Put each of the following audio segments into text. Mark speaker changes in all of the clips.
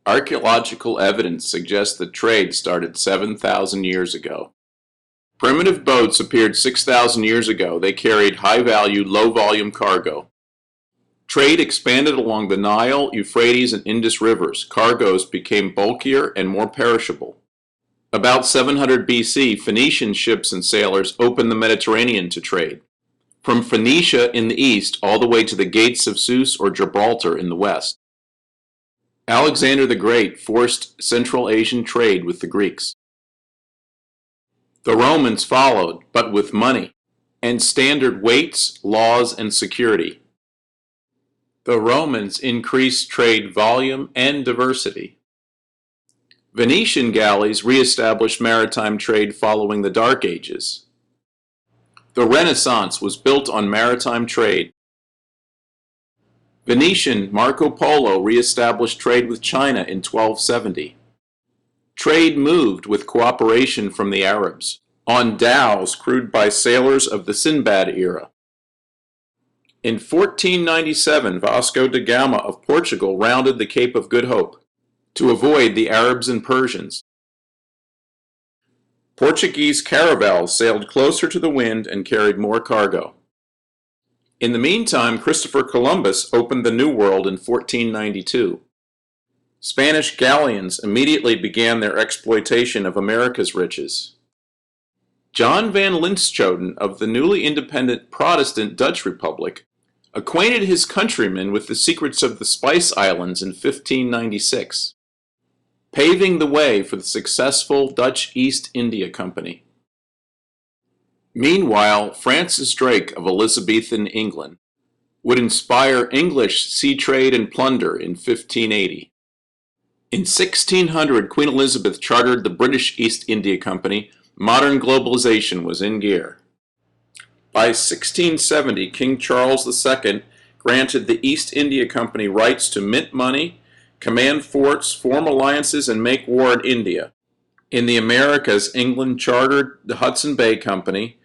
Speaker 1: Archaeological evidence suggests that trade started 7,000 years ago. Primitive boats appeared 6,000 years ago. They carried high-value, low-volume cargo. Trade expanded along the Nile, Euphrates, and Indus rivers. Cargoes became bulkier and more perishable. About 700 BC, Phoenician ships and sailors opened the Mediterranean to trade. From Phoenicia in the east all the way to the gates of Suez or Gibraltar in the west. Alexander the Great forced Central Asian trade with the Greeks. The Romans followed, but with money, and standard weights, laws, and security. The Romans increased trade volume and diversity. Venetian galleys re-established maritime trade following the Dark Ages. The Renaissance was built on maritime trade. Venetian Marco Polo re-established trade with China in 1270. Trade moved with cooperation from the Arabs, on dhows crewed by sailors of the Sinbad era. In 1497, Vasco da Gama of Portugal rounded the Cape of Good Hope to avoid the Arabs and Persians. Portuguese caravels sailed closer to the wind and carried more cargo. In the meantime, Christopher Columbus opened the New World in 1492. Spanish galleons immediately began their exploitation of America's riches. John van Linschoten of the newly independent Protestant Dutch Republic acquainted his countrymen with the secrets of the Spice Islands in 1596, paving the way for the successful Dutch East India Company. Meanwhile, Francis Drake of Elizabethan England would inspire English sea trade and plunder in 1580. In 1600, Queen Elizabeth chartered the British East India Company. Modern globalization was in gear. By 1670, King Charles II granted the East India Company rights to mint money, command forts, form alliances, and make war in India. In the Americas, England chartered the Hudson Bay Company,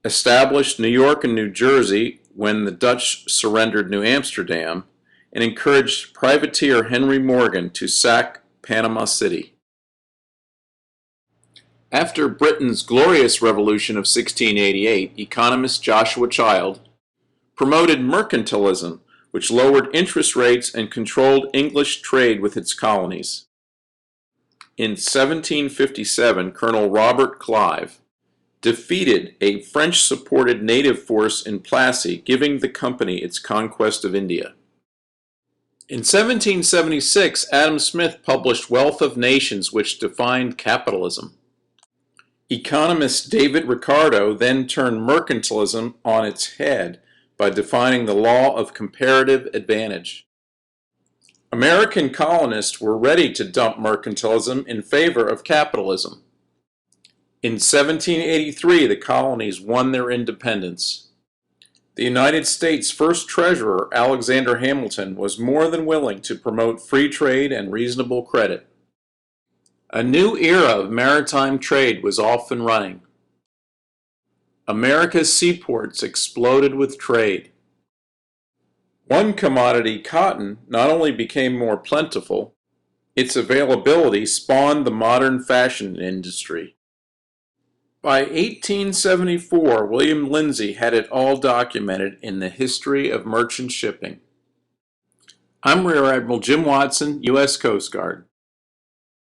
Speaker 1: established New York and New Jersey when the Dutch surrendered New Amsterdam, and encouraged privateer Henry Morgan to sack Panama City. After Britain's Glorious Revolution of 1688, economist Joshua Child promoted mercantilism, which lowered interest rates and controlled English trade with its colonies. In 1757, Colonel Robert Clive defeated a French-supported native force in Plassey, giving the company its conquest of India. In 1776, Adam Smith published Wealth of Nations, which defined capitalism. Economist David Ricardo then turned mercantilism on its head by defining the law of comparative advantage. American colonists were ready to dump mercantilism in favor of capitalism. In 1783, the colonies won their independence. The United States' first treasurer, Alexander Hamilton, was more than willing to promote free trade and reasonable credit. A new era of maritime trade was off and running. America's seaports exploded with trade. One commodity, cotton, not only became more plentiful, its availability spawned the modern fashion industry. By 1874, William Lindsay had it all documented in the History of Merchant Shipping. I'm Rear Admiral Jim Watson, U.S. Coast Guard.